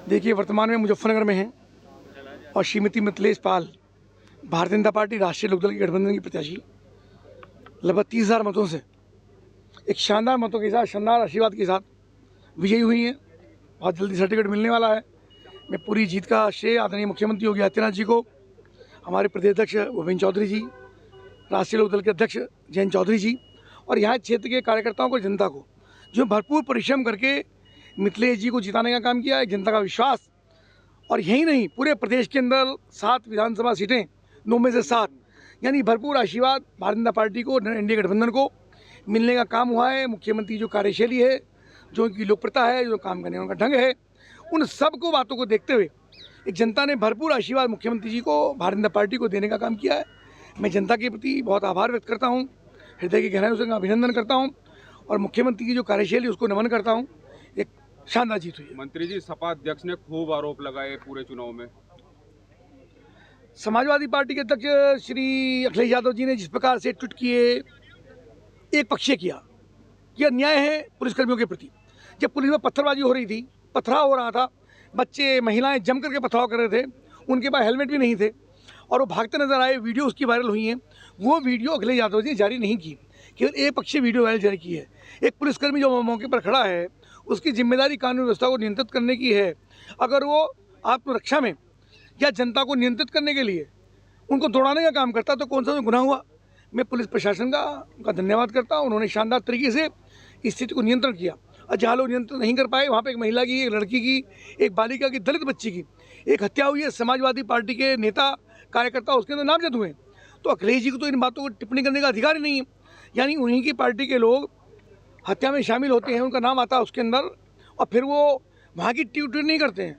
देखिए, वर्तमान में मुजफ्फरनगर में हैं और श्रीमती मिथिलेश पाल भारतीय जनता पार्टी राष्ट्रीय लोकदल के गठबंधन की प्रत्याशी लगभग 30,000 मतों से एक शानदार मतों के साथ, शानदार आशीर्वाद के साथ विजयी हुई हैं। बहुत जल्दी सर्टिफिकेट मिलने वाला है। मैं पूरी जीत का श्रेय आदरणीय मुख्यमंत्री योगी आदित्यनाथ जी को, हमारे प्रदेश अध्यक्ष भूपेन्द्र चौधरी जी, राष्ट्रीय लोकदल के अध्यक्ष जयंत चौधरी जी और यहाँ क्षेत्र के कार्यकर्ताओं को, जनता को, जो भरपूर परिश्रम करके मिथिलेश जी को जिताने का काम किया है। जनता का विश्वास, और यही नहीं, पूरे प्रदेश के अंदर 7 विधानसभा सीटें, 9 में से 7, यानी भरपूर आशीर्वाद भारतीय जनता पार्टी को, एनडीए गठबंधन को मिलने का काम हुआ है। मुख्यमंत्री जो कार्यशैली है, जो उनकी लोकप्रियता है, जो काम करने का उनका ढंग है, उन सब को बातों को देखते हुए एक जनता ने भरपूर आशीर्वाद मुख्यमंत्री जी को, भारतीय जनता पार्टी को देने का काम किया है। मैं जनता के प्रति बहुत आभार व्यक्त करता हूँ, हृदय की गहराइयों से अभिनंदन करता हूँ और मुख्यमंत्री की जो कार्यशैली उसको नमन करता हूँ। एक शानदार जीत हुई है। मंत्री जी, सपा अध्यक्ष ने खूब आरोप लगाए पूरे चुनाव में। समाजवादी पार्टी के अध्यक्ष श्री अखिलेश यादव जी ने जिस प्रकार से ट्वीट किए, एक पक्षीय किया, यह अन्याय है पुलिसकर्मियों के प्रति। जब पुलिस में पत्थरबाजी हो रही थी, पथराव हो रहा था, बच्चे महिलाएं जम करके पथराव कर रहे थे, उनके पास हेलमेट भी नहीं थे और वो भागते नजर आए, वीडियो उसकी वायरल हुई हैं। वो वीडियो अखिलेश यादव जी ने जारी नहीं की, केवल एक पक्षीय वीडियो वायरल जारी की है। एक पुलिसकर्मी जो मौके पर खड़ा है, उसकी जिम्मेदारी कानून व्यवस्था को नियंत्रित करने की है। अगर वो आत्मरक्षा में या जनता को नियंत्रित करने के लिए उनको दौड़ाने का काम करता तो कौन सा गुनाह हुआ। मैं पुलिस प्रशासन का धन्यवाद करता हूँ, उन्होंने शानदार तरीके से इस स्थिति को नियंत्रण किया। और जहाँ लोग नियंत्रण नहीं कर पाए, वहाँ पे एक महिला की, एक लड़की की, एक बालिका की, दलित बच्ची की एक हत्या हुई है। समाजवादी पार्टी के नेता कार्यकर्ता उसके अंदर नामजद हुए। तो अखिलेश जी को तो इन बातों को टिप्पणी करने का अधिकार ही नहीं है। यानी उन्हीं की पार्टी के लोग हत्या में शामिल होते हैं, उनका नाम आता है उसके अंदर, और फिर वो वहाँ की ट्वीट नहीं करते हैं,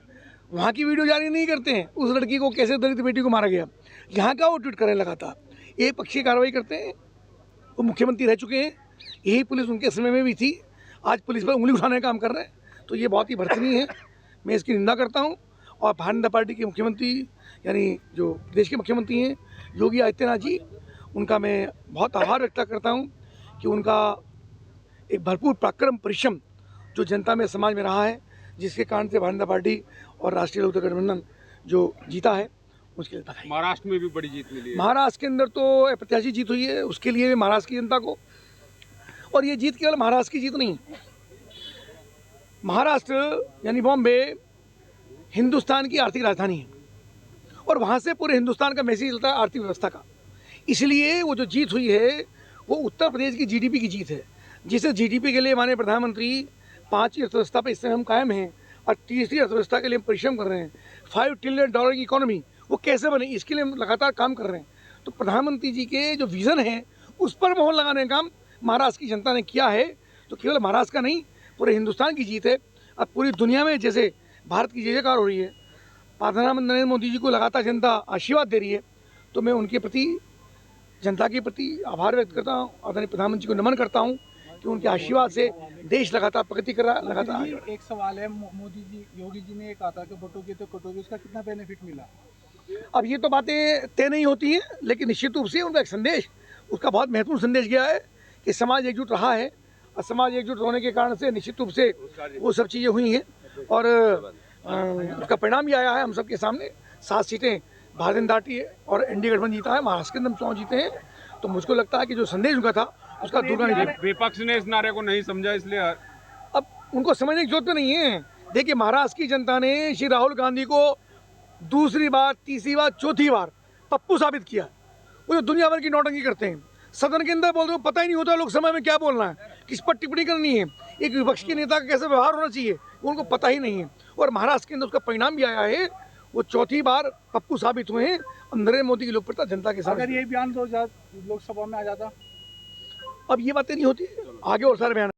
वहाँ की वीडियो जारी नहीं करते हैं, उस लड़की को कैसे दलित बेटी को मारा गया, यहाँ का वो ट्वीट करने लगा था। एक पक्षीय कार्रवाई करते हैं। वो मुख्यमंत्री रह चुके हैं, यही पुलिस उनके समय में भी थी, आज पुलिस पर उंगली उठाने का काम कर रहे हैं, तो ये बहुत ही भड़कनीय है। मैं इसकी निंदा करता हूँ और भारतीय जनता पार्टी के मुख्यमंत्री, यानी जो देश के मुख्यमंत्री हैं योगी आदित्यनाथ जी, उनका मैं बहुत आभार व्यक्त करता हूँ कि उनका एक भरपूर पराक्रम, परिश्रम जो जनता में, समाज में रहा है, जिसके कारण से भारतीय जनता पार्टी और राष्ट्रीय लोकदल गठबंधन जो जीता है, उसके लिए बधाई। महाराष्ट्र में भी बड़ी जीत मिली है। महाराष्ट्र के अंदर तो अप्रत्याशित जीत हुई है, उसके लिए महाराष्ट्र की जनता को, और ये जीत केवल महाराष्ट्र की जीत नहीं, महाराष्ट्र यानी बॉम्बे हिंदुस्तान की आर्थिक राजधानी है और वहाँ से पूरे हिंदुस्तान का मैसेज चलता है आर्थिक व्यवस्था का। इसलिए वो जो जीत हुई है वो उत्तर प्रदेश की जीडीपी की जीत है, जिसे जीडीपी के लिए माननीय प्रधानमंत्री 5वीं अर्थव्यवस्था पर इस समय हम कायम हैं और 3री अर्थव्यवस्था के लिए हम परिश्रम कर रहे हैं। $5 ट्रिलियन की इकोनॉमी वो कैसे बने, इसके लिए हम लगातार काम कर रहे हैं। तो प्रधानमंत्री जी के जो विज़न है उस पर मोहर लगाने का काम महाराष्ट्र की जनता ने किया है। तो केवल महाराष्ट्र का नहीं, पूरे हिंदुस्तान की जीत है। अब पूरी दुनिया में जैसे भारत की जयकार हो रही है, प्रधानमंत्री नरेंद्र मोदी जी को लगातार जनता आशीर्वाद दे रही है, तो मैं उनके प्रति, जनता के प्रति आभार व्यक्त करता हूँ, आदरणीय प्रधानमंत्री को नमन करता हूँ कि उनके आशीर्वाद से देश लगातार प्रगति कर रहा है, लगातार। एक सवाल है, मोदी जी, योगी जी ने कहा था कि बटोगे तो कटोगे, उसका कितना बेनिफिट मिला? अब ये तो बातें तय नहीं होती हैं, लेकिन निश्चित रूप से उनका एक संदेश, उसका बहुत महत्वपूर्ण संदेश गया है कि समाज एकजुट रहा है और समाज एकजुट होने के कारण से निश्चित रूप से वो सब चीज़ें हुई हैं और उसका परिणाम भी आया है हम सबके सामने। 7 सीटें भारतीय जनता पार्टी है और एनडीए गठबंधन जीता है, महाराष्ट्र के अंदर चुनाव जीते हैं। तो मुझको लगता है कि जो संदेश उनका था उसका दूसरा नहीं। विपक्ष ने इस नारे को नहीं समझा, इसलिए अब उनको समझने की जरूरत तो नहीं है। देखिए, महाराष्ट्र की जनता ने श्री राहुल गांधी को दूसरी बार, तीसरी बार, चौथी बार पप्पू साबित किया। वो जो दुनिया भर की नौटंकी करते हैं, सदन के अंदर बोल रहे हो, पता ही नहीं होता लोकसभा में क्या बोलना है, किस पर टिप्पणी करनी है, एक विपक्ष के नेता का कैसे व्यवहार होना चाहिए, उनको पता ही नहीं है। और महाराष्ट्र के अंदर उसका परिणाम भी आया है, वो चौथी बार पप्पू साबित हुए हैं। नरेंद्र मोदी की लोकप्रियता जनता के साथ। अगर ये बयान लोकसभा में आ जाता, अब ये बातें नहीं होती, आगे और सारे बयान।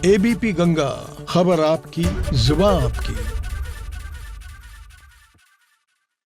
एबीपी गंगा, खबर आपकी, जुबान आपकी।